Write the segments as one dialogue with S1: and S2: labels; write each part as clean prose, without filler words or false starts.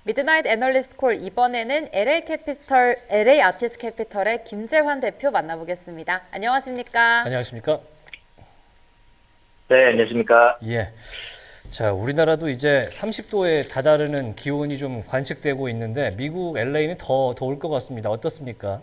S1: 미드나잇 애널리스트 콜 이번에는 LA 아티스트 캐피털의 김재환 대표 만나보겠습니다. 안녕하십니까?
S2: 안녕하십니까?
S3: 네, 안녕하십니까.
S2: 예. 자, 우리나라도 이제 30도에 다다르는 기온이 좀 관측되고 있는데 미국 LA는 더 더울 것 같습니다. 어떻습니까?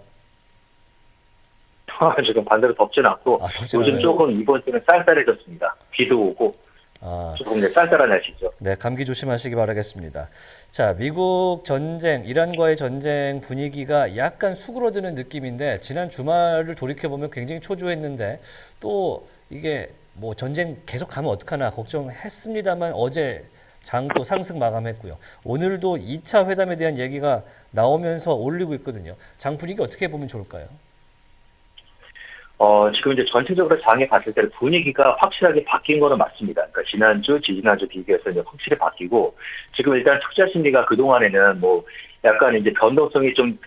S3: 지금 반대로 덥진 않고,
S2: 덥진
S3: 요즘
S2: 않아요?
S3: 조금 이번 주는 쌀쌀해졌습니다. 비도 오고,
S2: 아,
S3: 조금 이제 쌀쌀한 날씨죠.
S2: 네, 감기 조심하시기 바라겠습니다. 자, 미국 전쟁, 이란과의 전쟁 분위기가 약간 수그러드는 느낌인데 지난 주말을 돌이켜보면 굉장히 초조했는데 또 이게 뭐 전쟁 계속 가면 어떡하나 걱정했습니다만 어제 장도 상승 마감했고요. 오늘도 2차 회담에 대한 얘기가 나오면서 올리고 있거든요. 장 분위기 어떻게 보면 좋을까요?
S3: 지금 이제 전체적으로 장에 봤을 때 분위기가 확실하게 바뀐 거는 맞습니다. 그러니까 지난주, 지지난주 비교해서 이제 확실히 바뀌고, 지금 일단 투자 심리가 그동안에는 뭐, 약간 이제 변동성이 좀,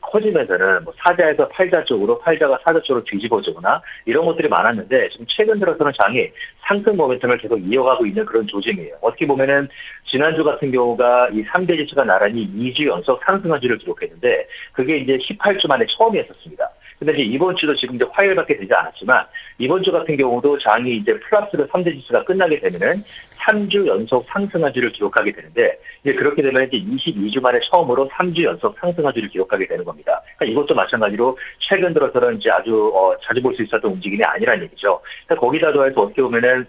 S3: 커지면서는 뭐 사자에서 팔자 쪽으로, 팔자가 사자 쪽으로 뒤집어지거나, 이런 것들이 많았는데, 지금 최근 들어서는 장이 상승 모멘텀을 계속 이어가고 있는 그런 조짐이에요. 어떻게 보면은, 지난주 같은 경우가 이 3대 지수가 나란히 2주 연속 상승한 주를 기록했는데, 그게 이제 18주 만에 처음이었었습니다. 근데 이제 이번 주도 지금 이제 화요일밖에 되지 않았지만, 이번 주 같은 경우도 장이 이제 플러스로 3대 지수가 끝나게 되면은 3주 연속 상승한 주를 기록하게 되는데, 이제 그렇게 되면 이제 22주 만에 처음으로 3주 연속 상승한 주를 기록하게 되는 겁니다. 그러니까 이것도 마찬가지로 최근 들어서는 이제 아주 자주 볼 수 있었던 움직임이 아니란 얘기죠. 그러니까 거기다 더해서 어떻게 보면은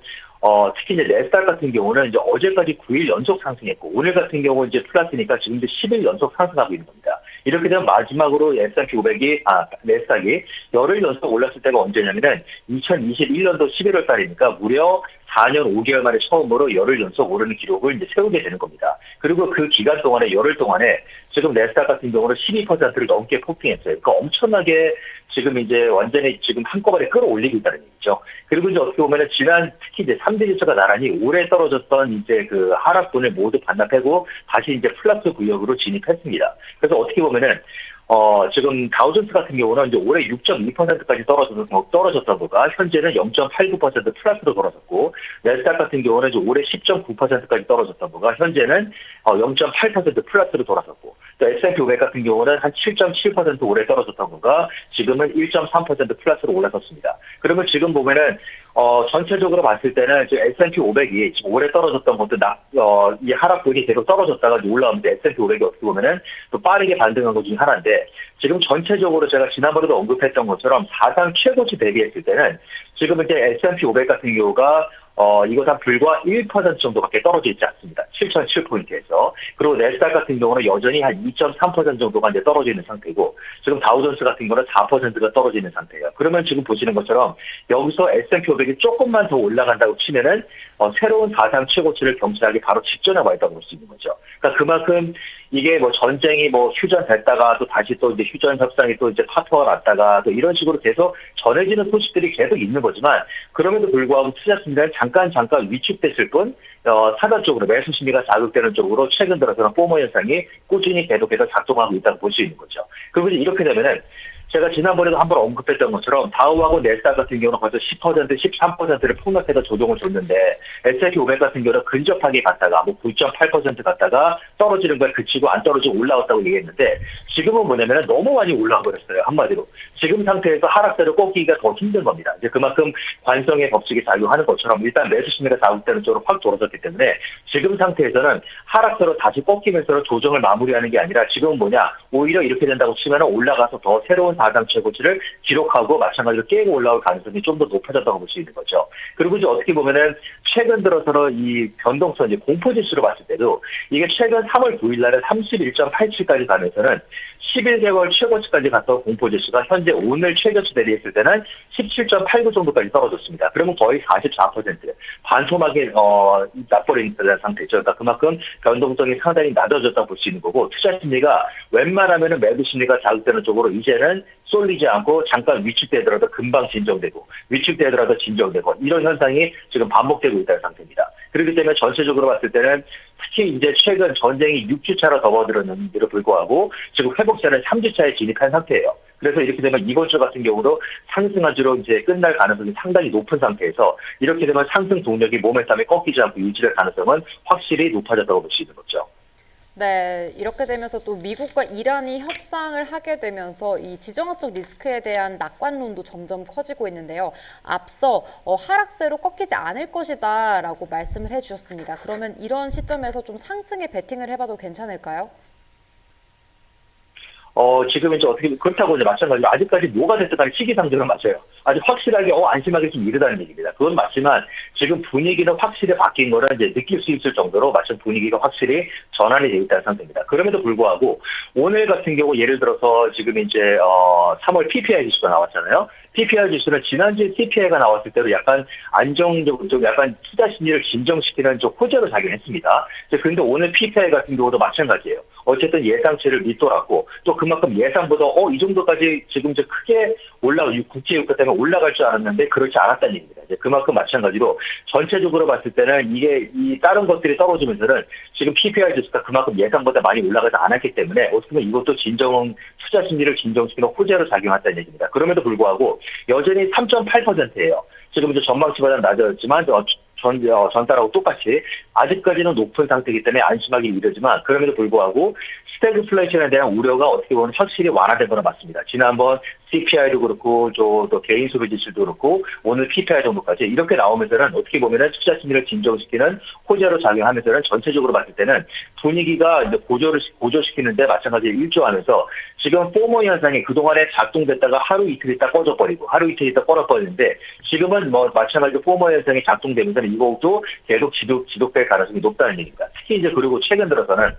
S3: 특히 이제 네스닥 같은 경우는 이제 어제까지 9일 연속 상승했고, 오늘 같은 경우 이제 플러스니까 지금 이제 10일 연속 상승하고 있는 겁니다. 이렇게 되면 마지막으로 S&P 500이, 네스닥이 열흘 연속 올랐을 때가 언제냐면은 2021년도 11월 달이니까 무려 4년 5개월 만에 처음으로 열흘 연속 오르는 기록을 이제 세우게 되는 겁니다. 그리고 그 기간 동안에, 열흘 동안에 지금 네스닥 같은 경우는 12%를 넘게 폭등했어요. 그러니까 엄청나게 지금 이제 완전히 지금 한꺼번에 끌어올리고 있다는 얘기죠. 그리고 이제 어떻게 보면은 특히 이제 3대 지수가 나란히 오래 떨어졌던 이제 그 하락분을 모두 반납하고 다시 이제 플러스 구역으로 진입했습니다. 그래서 어떻게 보면은 지금 다우존스 같은 경우는 이제 올해 6.2%까지 떨어졌던 거가 현재는 0.89% 플러스로 돌아섰고, 네스닥 같은 경우는 이제 올해 10.9%까지 떨어졌던 거가 현재는 0.8% 플러스로 돌아섰고, 또 S&P 500 같은 경우는 한 7.7% 올해 떨어졌던 거가 지금은 1.3% 플러스로 올라섰습니다. 그러면 지금 보면은 전체적으로 봤을 때는 이제 S&P 500이 지금 올해 떨어졌던 것도 이 하락폭이 계속 떨어졌다가 올라오는데 S&P 500이 어떻게 보면은 또 빠르게 반등한 것 중에 하나인데, 지금 전체적으로 제가 지난번에도 언급했던 것처럼 사상 최고치 대비했을 때는 지금 이제 S&P 500 같은 경우가 이것 한 불과 1% 정도밖에 떨어져 있지 않습니다. 7,007포인트에서. 그리고 네스닥 같은 경우는 여전히 한 2.3% 정도가 이제 떨어져 있는 상태고, 지금 다우존스 같은 경우는 4%가 떨어져 있는 상태예요. 그러면 지금 보시는 것처럼 여기서 S&P 500이 조금만 더 올라간다고 치면은 새로운 사상 최고치를 경신하기 바로 직전에 와 있다고 볼 수 있는 거죠. 그러니까 그만큼 이게 뭐 전쟁이 뭐 휴전됐다가 또 다시 또 이제 휴전 협상이 또 이제 파토가 났다가 또 이런 식으로 계속 전해지는 소식들이 계속 있는 거지만, 그럼에도 불구하고 투자 심리는 잠깐 위축됐을 뿐, 사자 쪽으로 매수 심리가 자극되는 쪽으로 최근 들어서는 포모 현상이 꾸준히 계속해서 작동하고 있다고 볼 수 있는 거죠. 그리고 이렇게 되면은 제가 지난번에도 한번 언급했던 것처럼 다우하고 네스닥 같은 경우는 벌써 10%, 13%를 폭락해서 조정을 줬는데, S&P 500 같은 경우는 근접하게 갔다가 뭐 9.8% 갔다가 떨어지는 걸 그치고 안 떨어지고 올라왔다고 얘기했는데, 지금은 뭐냐면 너무 많이 올라와 버렸어요. 한마디로 지금 상태에서 하락세를 꺾기가 더 힘든 겁니다. 이제 그만큼 관성의 법칙이 작용하는 것처럼 일단 매수 심리가 자극되는 쪽으로 확 돌아섰기 때문에 지금 상태에서는 하락세로 다시 꺾이면서 조정을 마무리하는 게 아니라 지금은 뭐냐, 오히려 이렇게 된다고 치면 올라가서 더 새로운 사상 최고치를 기록하고 마찬가지로 깨고 올라올 가능성이 좀 더 높아졌다고 볼 수 있는 거죠. 그리고 이제 어떻게 보면은 최근 들어서는 이 변동성, 이제 공포지수로 봤을 때도 이게 최근 3월 9일 날에 31.87까지 가면서는 11개월 최고치까지 갔던 공포지수가 현재 오늘 최저치 대비했을 때는 17.89 정도까지 떨어졌습니다. 그러면 거의 44% 반토막이 나버린 상태죠. 그러니까 그만큼 변동성이 상당히 낮아졌다고 볼 수 있는 거고, 투자 심리가 웬만하면은 매도 심리가 자극되는 쪽으로 이제는 쏠리지 않고 잠깐 위축되더라도 금방 진정되고, 위축되더라도 진정되고, 이런 현상이 지금 반복되고 있다는 상태입니다. 그렇기 때문에 전체적으로 봤을 때는 특히 이제 최근 전쟁이 6주차로 접어들었는데도 불구하고 지금 회복세는 3주차에 진입한 상태예요. 그래서 이렇게 되면 이번 주 같은 경우도 상승한 주로 이제 끝날 가능성이 상당히 높은 상태에서 이렇게 되면 상승 동력이 모멘텀에 꺾이지 않고 유지될 가능성은 확실히 높아졌다고 볼 수 있는 거죠.
S1: 네, 이렇게 되면서 또 미국과 이란이 협상을 하게 되면서 이 지정학적 리스크에 대한 낙관론도 점점 커지고 있는데요. 앞서 하락세로 꺾이지 않을 것이다라고 말씀을 해주셨습니다. 그러면 이런 시점에서 좀 상승에 베팅을 해봐도 괜찮을까요?
S3: 지금 이제 어떻게, 그렇다고 이제 마찬가지로 아직까지 뭐가 됐든 간에 시기상조는 맞아요. 아직 확실하게, 안심하기 좀 이르다는 얘기입니다. 그건 맞지만 지금 분위기는 확실히 바뀐 거를 이제 느낄 수 있을 정도로 마침 분위기가 확실히 전환이 되어 있다는 상태입니다. 그럼에도 불구하고 오늘 같은 경우 예를 들어서 지금 이제, 3월 PPI 지수가 나왔잖아요. PPI 지수는 지난주에 CPI가 나왔을 때도 약간 안정적, 좀 약간 투자 심리를 진정시키는 좀 호재로 작용했습니다. 그런데 오늘 PPI 같은 경우도 마찬가지예요. 어쨌든 예상치를 밑돌았고 또 그만큼 예상보다 이 정도까지 지금 이제 크게 국제유가 때문에 올라갈 줄 알았는데 그렇지 않았다는 얘기입니다. 이제 그만큼 마찬가지로 전체적으로 봤을 때는 이게 이 다른 것들이 떨어지면서는 지금 PPI 지수가 그만큼 예상보다 많이 올라가지 않았기 때문에 어떻게 보면 이것도 투자 심리를 진정시키는 호재로 작용한다는 얘기입니다. 그럼에도 불구하고 여전히 3.8%예요. 지금 이제 전망치보다는 낮아졌지만 전달하고 똑같이 아직까지는 높은 상태이기 때문에 안심하기 이르지만 그럼에도 불구하고 스태그플레이션에 대한 우려가 어떻게 보면 확실히 완화된 거는 맞습니다. 지난번 CPI도 그렇고 또 개인 소비 지수도 그렇고 오늘 PPI 정도까지 이렇게 나오면서는 어떻게 보면은 투자 심리를 진정시키는 호재로 작용하면서는 전체적으로 봤을 때는 분위기가 이제 고조시키는데 마찬가지로 일조하면서 지금 포모 현상이 그동안에 작동됐다가 하루 이틀 있다 꺼져버리고 하루 이틀 있다 꺼져버리는데 지금은 뭐 마찬가지로 포모 현상이 작동되면서는 이것도 계속 지속될 가능성이 높다는 얘기입니다. 특히 이제 그리고 최근 들어서는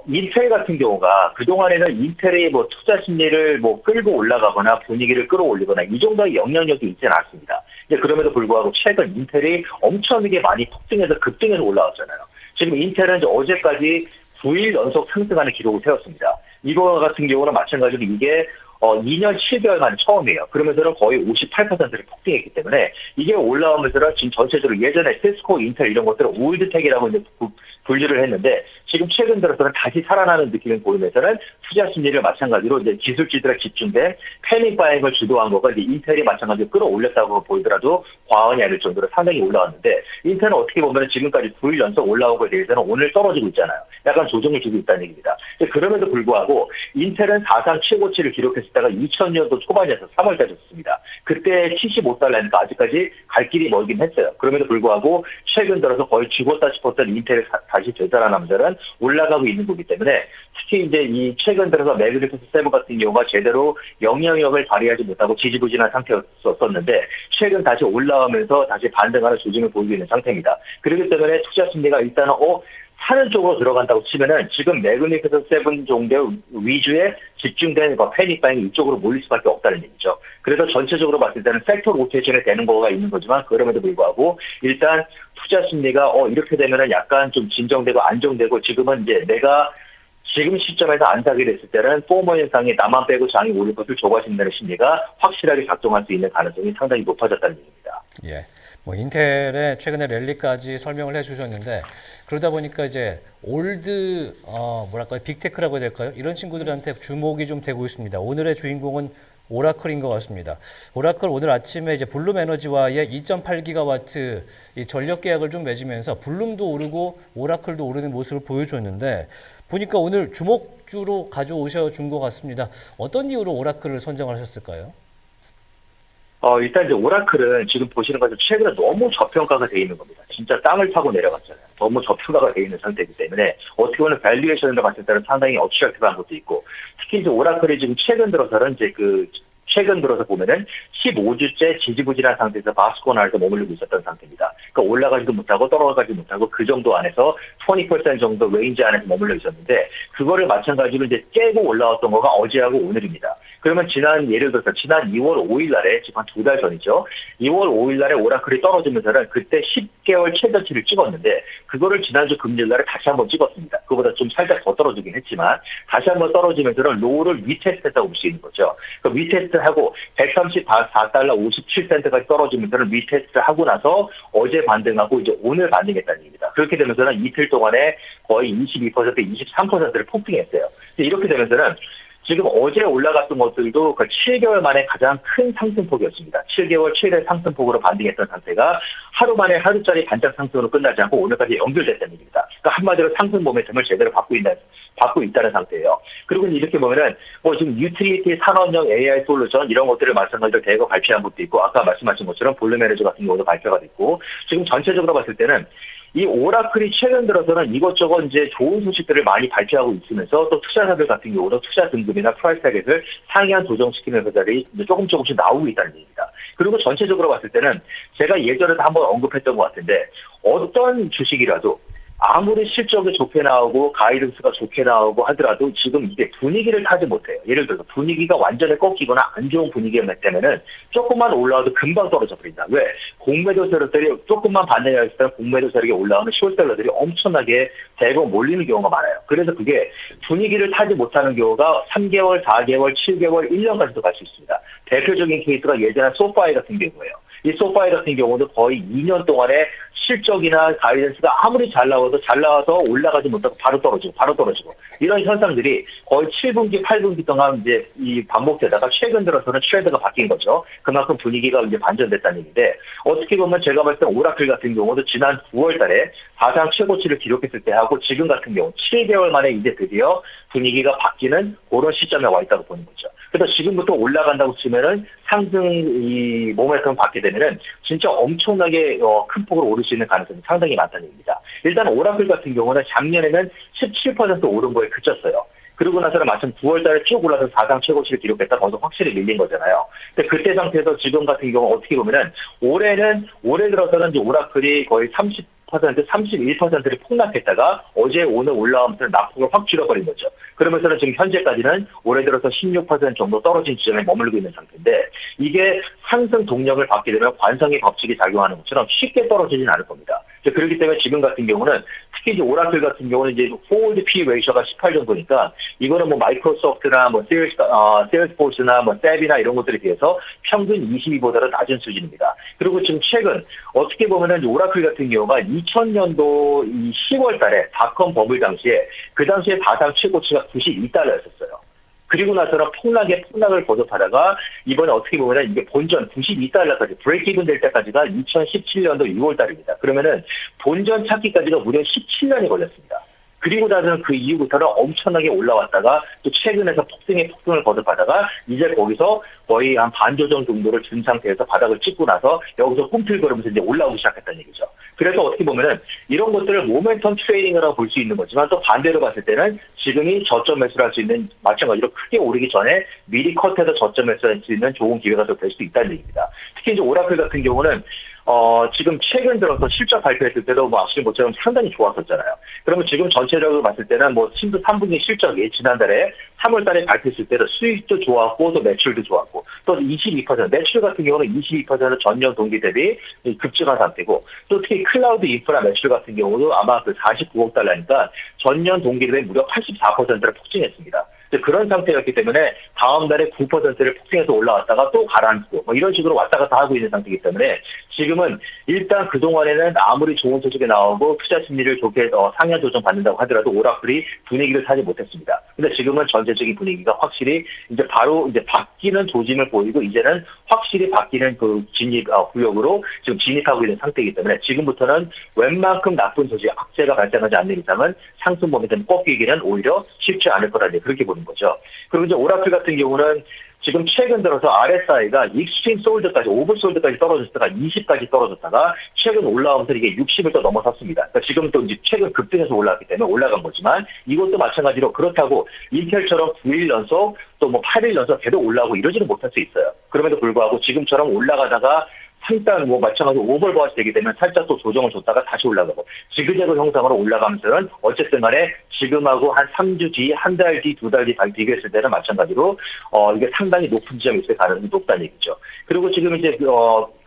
S3: 인텔 같은 경우가 그동안에는 인텔의 뭐 투자 심리를 뭐 끌고 올라가거나 분위기를 끌어올리거나 이 정도의 영향력이 있지는 않습니다. 이제 그럼에도 불구하고 최근 인텔이 엄청나게 많이 폭등해서 급등해서 올라왔잖아요. 지금 인텔은 이제 어제까지 9일 연속 상승하는 기록을 세웠습니다. 이거 같은 경우는 마찬가지로 이게 2년 7개월 만에 처음이에요. 그러면서는 거의 58%를 폭등했기 때문에 이게 올라오면서는 지금 전체적으로 예전에 시스코, 인텔 이런 것들은 올드텍이라고 이제 분류를 했는데 지금 최근 들어서는 다시 살아나는 느낌을 보이면서는 투자 심리를 마찬가지로 이제 기술주들에 집중된 패닉 바잉을 주도한 거가 이제 인텔이 마찬가지로 끌어올렸다고 보이더라도 과언이 아닐 정도로 상당히 올라왔는데 인텔은 어떻게 보면 지금까지 9일 연속 올라온 거에 대해서는 오늘 떨어지고 있잖아요. 약간 조정을 주고 있다는 얘기입니다. 그럼에도 불구하고 인텔은 사상 최고치를 기록했을 때가 2000년도 초반이어서 3월달이었습니다. 그때 75달러니까 아직까지 갈 길이 멀긴 했어요. 그럼에도 불구하고 최근 들어서 거의 죽었다 싶었던 인텔이 다시 되살아나면서는 올라가고 있는 거기 때문에 특히 이제 이 최근 들어서 매그니피센트 7 같은 경우가 제대로 영향력을 발휘하지 못하고 지지부진한 상태였었는데 최근 다시 올라오면서 다시 반등하는 조짐을 보이고 있는 상태입니다. 그렇기 때문에 투자 심리가 일단은 사는 쪽으로 들어간다고 치면은 지금 매그니피센트 7 정도 위주에 집중된 패닉 바잉이 이쪽으로 몰릴 수밖에 없다는 얘기죠. 그래서 전체적으로 봤을 때는 섹터 로테이션이 되는 거가 있는 거지만 그럼에도 불구하고 일단 투자 심리가 이렇게 되면은 약간 좀 진정되고 안정되고 지금은 이제 내가 지금 시점에서 안 사게 됐을 때는 포모 현상이 나만 빼고 장이 오를 것을 조바심내는 심리가 확실하게 작동할 수 있는 가능성이 상당히 높아졌다는 얘기입니다.
S2: 예. 뭐 인텔의 최근에 랠리까지 설명을 해주셨는데 그러다 보니까 이제 올드 뭐랄까요 빅테크라고 해야 될까요? 이런 친구들한테 주목이 좀 되고 있습니다. 오늘의 주인공은 오라클인 것 같습니다. 오라클 오늘 아침에 이제 블룸 에너지와의 2.8기가와트 이 전력 계약을 좀 맺으면서 블룸도 오르고 오라클도 오르는 모습을 보여줬는데 보니까 오늘 주목주로 가져오셔 준 것 같습니다. 어떤 이유로 오라클을 선정을 하셨을까요?
S3: 일단 이제 오라클은 지금 보시는 것처럼 최근에 너무 저평가가 돼 있는 겁니다. 진짜 땅을 타고 내려갔잖아요. 너무 저평가가 돼 있는 상태이기 때문에 어떻게 보면 밸류에이션으로 봤을 때는 상당히 업트랙티브한 것도 있고 특히 이제 오라클이 지금 최근 들어서는 이제 최근 들어서 보면은 15주째 지지부진한 상태에서 바스코나에서 머무르고 있었던 상태입니다. 그러니까 올라가지도 못하고 떨어가지 못하고 그 정도 안에서 20% 정도 레인지 안에서 머물러 있었는데 그거를 마찬가지로 이제 깨고 올라왔던 거가 어제하고 오늘입니다. 그러면 예를 들어서 지난 2월 5일 날에 지금 한 2달 전이죠. 2월 5일 날에 오라클이 떨어지면서는 그때 10개월 최저치를 찍었는데 그거를 지난주 금요일 날에 다시 한번 찍었습니다. 그거보다 좀 살짝 더 떨어지긴 했지만 다시 한번 떨어지면서는 로우를 리테스트했다고 볼 수 있는 거죠. 그 리테스트하고 134달러 57센트까지 떨어지면서는 리테스트를 하고 나서 어제 반등하고 이제 오늘 반등했다는 얘기입니다. 그렇게 되면서는 이틀 동안에 거의 22%, 23%를 폭등했어요. 이렇게 되면서는 지금 어제 올라갔던 것들도 그 7개월 만에 가장 큰 상승폭이었습니다. 7개월 최대 상승폭으로 반등했던 상태가 하루 만에 하루짜리 반짝 상승으로 끝나지 않고 오늘까지 연결됐다는 얘기입니다. 그러니까 한마디로 상승 모멘텀을 제대로 받고 있다는 상태예요. 그리고 이렇게 보면은 뭐 지금 유틸리티 산업용 AI 솔루션 이런 것들을 마찬가지로 대거 발표한 것도 있고 아까 말씀하신 것처럼 볼륨 매니저 같은 경우도 발표가 됐고 지금 전체적으로 봤을 때는 이 오라클이 최근 들어서는 이것저것 이제 좋은 소식들을 많이 발표하고 있으면서 또 투자자들 같은 경우도 투자 등급이나 프라이스 타겟을 상향 조정시키는 회사들이 조금씩 나오고 있다는 얘기입니다. 그리고 전체적으로 봤을 때는 제가 예전에도 한번 언급했던 것 같은데 어떤 주식이라도 아무리 실적이 좋게 나오고 가이던스가 좋게 나오고 하더라도 지금 이게 분위기를 타지 못해요. 예를 들어서 분위기가 완전히 꺾이거나 안 좋은 분위기가 때문에는 조금만 올라와도 금방 떨어져 버린다. 왜? 공매도 세력들이 조금만 반등이 했을 때는 공매도 세력이 올라오는 숏셀러들이 엄청나게 대거 몰리는 경우가 많아요. 그래서 그게 분위기를 타지 못하는 경우가 3개월, 4개월, 7개월, 1년까지도 갈 수 있습니다. 대표적인 케이스가 예전에 소파이 같은 경우예요. 이 소파이 같은 경우도 거의 2년 동안에 실적이나 가이던스가 아무리 잘 나와서 올라가지 못하고 바로 떨어지고 이런 현상들이 거의 7분기, 8분기 동안 이제 이 반복되다가 최근 들어서는 트렌드가 바뀐 거죠. 그만큼 분위기가 이제 반전됐다는 얘기인데 어떻게 보면 제가 봤을 때 오라클 같은 경우도 지난 9월 달에 사상 최고치를 기록했을 때 하고 지금 같은 경우 7개월 만에 이제 드디어 분위기가 바뀌는 그런 시점에 와 있다고 보는 거죠. 그래서 지금부터 올라간다고 치면은 상승 이 모멘텀 받게 되면은 진짜 엄청나게 큰 폭으로 오를 수 있는 가능성이 상당히 많다는 얘기입니다. 일단 오라클 같은 경우는 작년에는 17% 오른 거에 그쳤어요. 그러고 나서는 마침 9월 달에 쭉 올라서 사상 최고치를 기록했다 거기서 확실히 밀린 거잖아요. 근데 그때 상태에서 지금 같은 경우 어떻게 보면은 올해 들어서는 이제 오라클이 거의 31%를 폭락했다가 어제 오늘 올라오면서 낙폭을 확 줄여버린 거죠. 그러면서는 지금 현재까지는 올해 들어서 16% 정도 떨어진 지점에 머물고 있는 상태인데 이게 상승 동력을 받게 되면 관성의 법칙이 작용하는 것처럼 쉽게 떨어지진 않을 겁니다. 그렇기 때문에 지금 같은 경우는 특히 이제 오라클 같은 경우는 이제 forward P 레이셔가 18 정도니까 이거는 뭐 마이크로소프트나 뭐 세일스포스나 뭐 셉이나 이런 것들에 비해서 평균 22보다는 낮은 수준입니다. 그리고 지금 최근 어떻게 보면은 오라클 같은 경우가 2000년도 이 10월 달에 닷컴 버블 당시에 그 당시에 사상 최고치가 92달러였었어요. 그리고 나서는 폭락을 거듭하다가 이번에 어떻게 보면 이게 본전 92달러까지 브레이크 이븐 될 때까지가 2017년도 6월 달입니다. 그러면은 본전 찾기까지가 무려 17년이 걸렸습니다. 그리고 나서는 그 이후부터는 엄청나게 올라왔다가 또 최근에서 폭등을 거듭하다가 이제 거기서 거의 한 반조정 정도를 준 상태에서 바닥을 찍고 나서 여기서 꿈틀거리면서 이제 올라오기 시작했다는 얘기죠. 그래서 어떻게 보면은 이런 것들을 모멘텀 트레이딩이라고 볼 수 있는 거지만 또 반대로 봤을 때는 지금이 저점 매수를 할 수 있는 마찬가지로 크게 오르기 전에 미리 컷해서 저점 매수할 수 있는 좋은 기회가 또 될 수 있다는 얘기입니다. 특히 이제 오라클 같은 경우는 지금 최근 들어서 실적 발표했을 때도 뭐 아시는 것처럼 상당히 좋았었잖아요. 그러면 지금 전체적으로 봤을 때는 뭐 3분기 실적이 지난달에 3월 달에 발표했을 때도 수익도 좋았고 또 매출도 좋았고 또 22% 매출 같은 경우는 22% 전년 동기 대비 급증한 상태고 또 특히 클라우드 인프라 매출 같은 경우도 아마 그 49억 달러니까 전년 동기 대비 무려 84%를 폭증했습니다. 그런 상태였기 때문에 다음 달에 9%를 폭등해서 올라왔다가 또 가라앉고 뭐 이런 식으로 왔다 갔다 하고 있는 상태이기 때문에 지금은 일단 그동안에는 아무리 좋은 소식이 나오고 투자 심리를 좋게 상향 조정 받는다고 하더라도 오라클이 분위기를 타지 못했습니다. 근데 지금은 전체적인 분위기가 확실히 이제 바로 이제 바뀌는 조짐을 보이고 이제는 확실히 바뀌는 그 구역으로 지금 진입하고 있는 상태이기 때문에 지금부터는 웬만큼 나쁜 소식, 악재가 발생하지 않는 이상은 상승 모멘텀 꺾이기는 오히려 쉽지 않을 거라는 그렇게 보는 거죠. 그리고 이제 오라클 같은 경우는 지금 최근 들어서 RSI가 익스트림 솔드까지, 오버솔드까지 떨어졌다가 20까지 떨어졌다가 최근 올라오면서 이게 60을 또 넘어섰습니다. 그러니까 지금 또 이제 최근 급등해서 올라왔기 때문에 올라간 거지만 이것도 마찬가지로 그렇다고 인텔처럼 9일 연속 또 뭐 8일 연속 계속 올라오고 이러지는 못할 수 있어요. 그럼에도 불구하고 지금처럼 올라가다가 잠깐 뭐 마찬가지로 오버버스 되게 되면 살짝 또 조정을 줬다가 다시 올라가고 지그재그 형상으로 올라가면서는 어쨌든 간에 지금하고 한 3주 뒤, 한 달 뒤, 두 달 뒤 비교했을 때는 마찬가지로 이게 상당히 높은 지점이 있을 가능성이 높다는 얘기죠. 그리고 지금 이제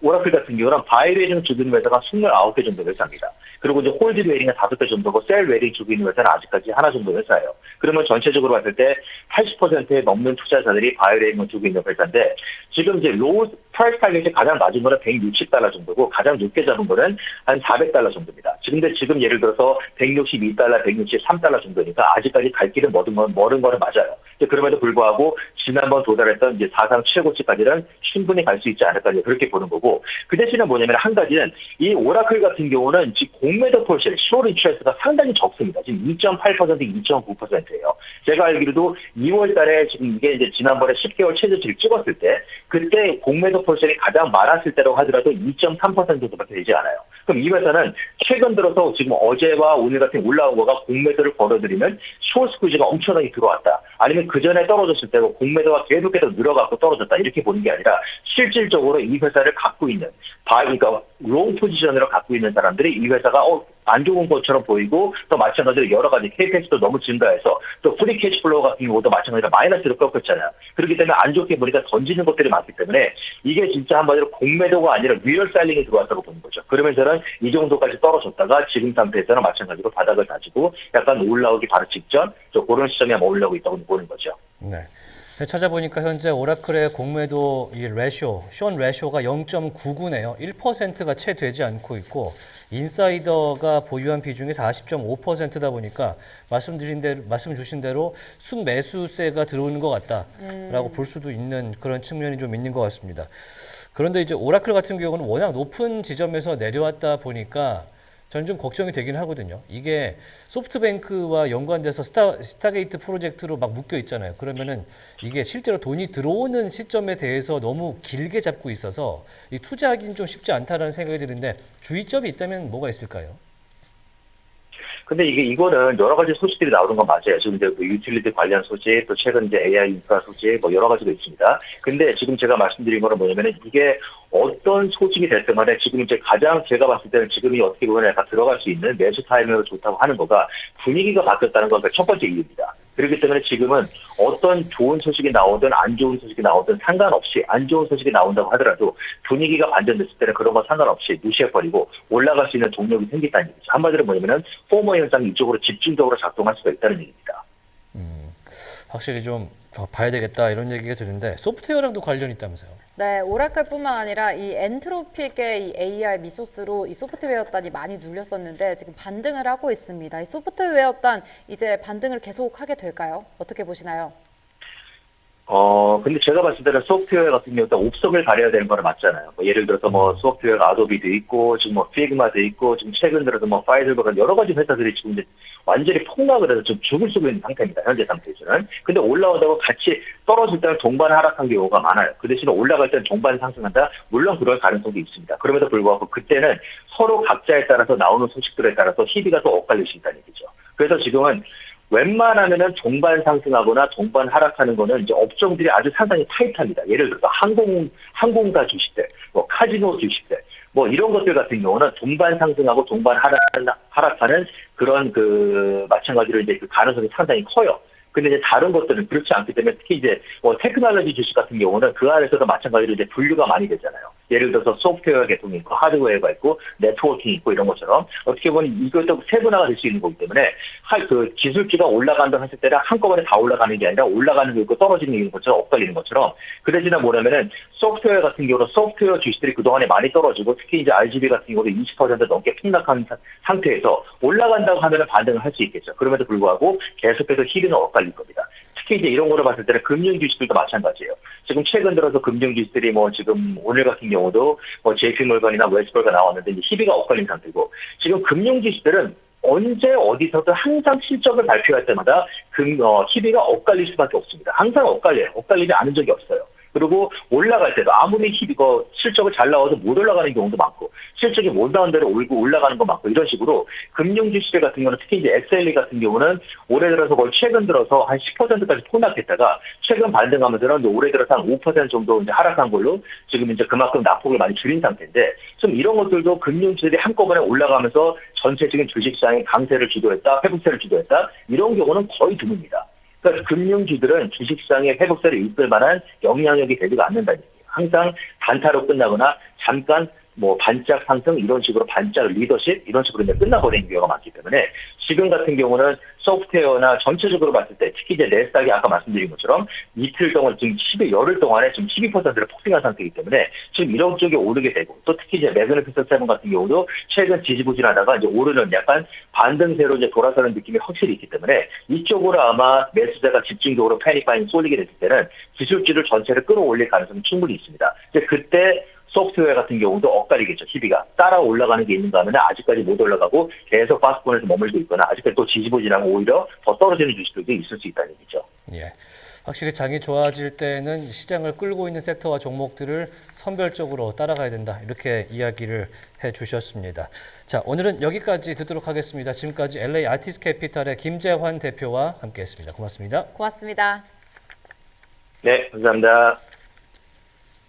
S3: 오라클 같은 경우는 바이 웨이링 주고 있는 회사가 29개 정도 회사입니다. 그리고 이제 홀드 웨이링은 5개 정도고 셀 웨이링 주고 있는 회사는 아직까지 하나 정도 회사예요. 그러면 전체적으로 봤을 때 80%에 넘는 투자자들이 바이 웨이링을 주고 있는 회사인데 지금 이제 로우 프라이스 타겟이 가장 낮은 거는 $160 정도고 가장 높게 잡은 거는 한 $400 정도입니다. 지금 예를 들어서 $162, $163 정도니까 아직까지 갈 길은 멀은 거는 맞아요. 그럼에도 불구하고 지난번 도달했던 이제 사상 최고치까지는 충분히 갈 수 있지 않을까 그렇게 보는 거고 그 대신에 뭐냐면 한 가지는 이 오라클 같은 경우는 지금 공매도 폴시, 쇼 인트레스트가 상당히 적습니다. 지금 2.8%, 2.9%예요. 제가 알기로도 2월 달에 지금 이게 이제 지난번에 10개월 최저치를 찍었을 때 그때 공매도 폴시이 가장 많았을 때라고 하더라도 2.3% 정도밖에 되지 않아요. 그럼 이 회사는 최근 들어서 지금 어제와 오늘 같은 올라온 거가 공매도를 벌어들이면 쇼 스퀴즈가 엄청나게 들어왔다. 아니면 그 전에 떨어졌을 때 공매도가 계속해서 늘어가고 떨어졌다. 이렇게 보는 게 아니라 실질적으로 이 회사를 갖고 있는 그러니까 롱 포지션으로 갖고 있는 사람들이 이 회사가 안 좋은 것처럼 보이고 또 마찬가지로 여러 가지 KPI도 너무 증가해서 또 프리 캐시 플로우 같은 경우도 마찬가지로 마이너스로 꺾였잖아요. 그렇기 때문에 안 좋게 보니까 던지는 것들이 많기 때문에 이게 진짜 한마디로 공매도가 아니라 리얼 셀링이 들어왔다고 보는 거죠. 그러면서는 이 정도까지 떨어졌다가 지금 상태에서는 마찬가지로 바닥을 다지고 약간 올라오기 바로 직전 그런 시점에 올라오고 있다고 보는 거죠.
S2: 네. 찾아보니까 현재 오라클의 공매도 이 레쇼, 쇼 레쇼가 0.99네요. 1%가 채 되지 않고 있고 인사이더가 보유한 비중이 40.5%다 보니까 말씀 주신 대로 순매수세가 들어오는 것 같다라고 볼 수도 있는 그런 측면이 좀 있는 것 같습니다. 그런데 이제 오라클 같은 경우는 워낙 높은 지점에서 내려왔다 보니까 저는 좀 걱정이 되긴 하거든요. 이게 소프트뱅크와 연관돼서 스타게이트 프로젝트로 막 묶여 있잖아요. 그러면은 이게 실제로 돈이 들어오는 시점에 대해서 너무 길게 잡고 있어서 이 투자하기는 좀 쉽지 않다라는 생각이 드는데 주의점이 있다면 뭐가 있을까요?
S3: 근데 이거는 여러 가지 소식들이 나오는 건 맞아요. 지금 이제 유틸리티 관련 소식, 또 최근 이제 AI 인프라 소식, 여러 가지가 있습니다. 근데 지금 제가 말씀드린 거는 뭐냐면은 이게 어떤 소식이 됐든 간에 지금 이제 가장 제가 봤을 때는 지금이 어떻게 보면 약간 들어갈 수 있는 매수 타이밍으로 좋다고 하는 거가 분위기가 바뀌었다는 건 첫 번째 이유입니다. 그렇기 때문에 지금은 어떤 좋은 소식이 나오든 안 좋은 소식이 나오든 상관없이 안 좋은 소식이 나온다고 하더라도 분위기가 반전됐을 때는 그런 거 상관없이 무시해버리고 올라갈 수 있는 동력이 생긴다는 얘기죠. 한마디로 뭐냐면은 포모 현상이 이쪽으로 집중적으로 작동할 수가 있다는 얘기입니다.
S2: 확실히 좀 봐야 되겠다 이런 얘기가 드는데 소프트웨어랑도 관련이 있다면서요?
S1: 네, 오라클뿐만 아니라 이 엔트로픽의 이 AI 미소스로 이 소프트웨어 단이 많이 눌렸었는데 지금 반등을 하고 있습니다. 이 소프트웨어 단 이제 반등을 계속하게 될까요? 어떻게 보시나요?
S3: 근데 제가 봤을 때는 소프트웨어 같은 경우도 옥석을 가려야 되는 거는 맞잖아요. 예를 들어서 소프트웨어 아도비도 있고, 지금 피그마도 있고, 지금 최근 들어서 파이들과 여러 가지 회사들이 지금 이제 완전히 폭락을 해서 좀 죽을 수가 있는 상태입니다. 현재 상태에서는. 근데 올라오다가 같이 떨어질 때는 동반 하락한 경우가 많아요. 그 대신에 올라갈 때는 동반 상승한다? 물론 그럴 가능성도 있습니다. 그럼에도 불구하고 그때는 서로 각자에 따라서 나오는 소식들에 따라서 희비가 또 엇갈릴 수 있다는 얘기죠. 그래서 지금은 웬만하면은 종반 상승하거나 종반 하락하는 거는 이제 업종들이 아주 상당히 타이트합니다. 예를 들어서 항공사 주식들, 카지노 주식들, 이런 것들 같은 경우는 종반 상승하고 종반 하락하는 그런 마찬가지로 이제 그 가능성이 상당히 커요. 근데 이제 다른 것들은 그렇지 않기 때문에 특히 이제 테크놀로지 주식 같은 경우는 그 안에서도 마찬가지로 이제 분류가 많이 되잖아요. 예를 들어서 소프트웨어 계통이 있고 하드웨어가 있고 네트워킹이 있고 이런 것처럼 어떻게 보면 이것도 세분화가 될 수 있는 거기 때문에 기술주가 올라간다 했을 때는 한꺼번에 다 올라가는 게 아니라 올라가는 게 있고 떨어지는 게 있는 것처럼 엇갈리는 것처럼 그 대신에 뭐냐면은 소프트웨어 같은 경우는 소프트웨어 주식들이 그동안에 많이 떨어지고 특히 이제 RGB 같은 경우도 20% 넘게 폭락한 상태에서 올라간다고 하면은 반등을 할 수 있겠죠. 그럼에도 불구하고 계속해서 희비는 엇갈릴 겁니다. 특히 이제 이런 거를 봤을 때는 금융 주식들도 마찬가지예요. 지금 최근 들어서 금융 주식들이 지금 오늘 같은 경우도 JP몰건이나 웰스버가 나왔는데 이제 희비가 엇갈린 상태고 지금 금융 주식들은 언제 어디서든 항상 실적을 발표할 때마다 희비가 엇갈릴 수밖에 없습니다. 항상 엇갈려요. 엇갈리지 않은 적이 없어요. 그리고 올라갈 때도 아무리 실적을 잘 나와도 못 올라가는 경우도 많고 실적이 못 나온 대로 올라가는 거 많고 이런 식으로 금융주식들 같은 경우는 특히 이제 XLE 같은 경우는 올해 들어서 최근 들어서 한 10%까지 폭락했다가 최근 반등하면서는 올해 들어서 한 5% 정도 이제 하락한 걸로 지금 이제 그만큼 낙폭을 많이 줄인 상태인데 좀 이런 것들도 금융주들이 한꺼번에 올라가면서 전체적인 주식시장의 강세를 주도했다, 회복세를 주도했다 이런 경우는 거의 드뭅니다. 그러니까 금융주들은 주식시장의 회복세를 이끌 만한 영향력이 되지가 않는다는 얘기예요. 항상 단타로 끝나거나 잠깐 뭐 반짝 상승 이런 식으로 반짝 리더십 이런 식으로 이제 끝나버리는 경우가 많기 때문에 지금 같은 경우는 소프트웨어나 전체적으로 봤을 때 특히 이제 내스닥이 아까 말씀드린 것처럼 이틀 동안 지금 열흘 동안에 지금 12%를 폭등한 상태이기 때문에 지금 이런 쪽에 오르게 되고 또 특히 이제 매그니피센트 세븐 같은 경우도 최근 지지부진하다가 이제 오르는 약간 반등세로 이제 돌아서는 느낌이 확실히 있기 때문에 이쪽으로 아마 매수자가 집중적으로 패닉 바잉 쏠리게 됐을 때는 기술주를 전체를 끌어올릴 가능성이 충분히 있습니다. 이제 그때 소프트웨어 같은 경우도 엇갈리겠죠. 희비가 따라 올라가는 게 있는가 하면 아직까지 못 올라가고 계속 파스권에서 머물고 있거나 아직까지 또 지지부진하면 오히려 더 떨어지는 주식들도 있을 수 있다는 얘기죠.
S2: 예. 확실히 장이 좋아질 때는 시장을 끌고 있는 섹터와 종목들을 선별적으로 따라가야 된다. 이렇게 이야기를 해 주셨습니다. 자, 오늘은 여기까지 듣도록 하겠습니다. 지금까지 LA 아티스 캐피탈의 김재환 대표와 함께했습니다. 고맙습니다.
S1: 고맙습니다.
S3: 네, 감사합니다.